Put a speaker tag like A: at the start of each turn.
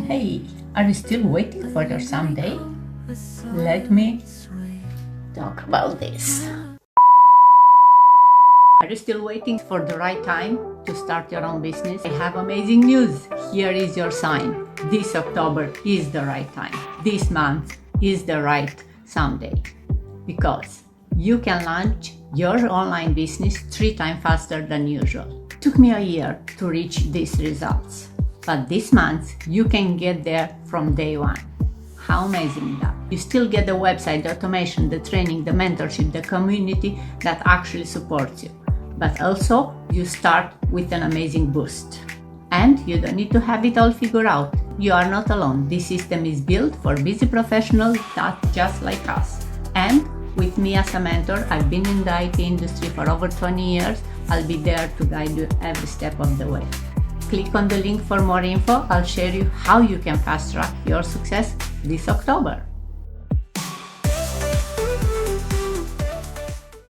A: Hey, are you still waiting for your someday? Let me talk about this. Are you still waiting for the right time to start your own business? I have amazing news. Here is your sign. This October is the right time. This month is the right someday. Because you can launch your online business 3 times faster than usual. It took me a year to reach these results. But this month, you can get there from day one. How amazing is that? You still get the website, the automation, the training, the mentorship, the community that actually supports you. But also, you start with an amazing boost. And you don't need to have it all figured out. You are not alone. This system is built for busy professionals that just like us. And with me as a mentor, I've been in the IT industry for over 20 years. I'll be there to guide you every step of the way. Click on the link for more info. I'll share you how you can fast track your success this October.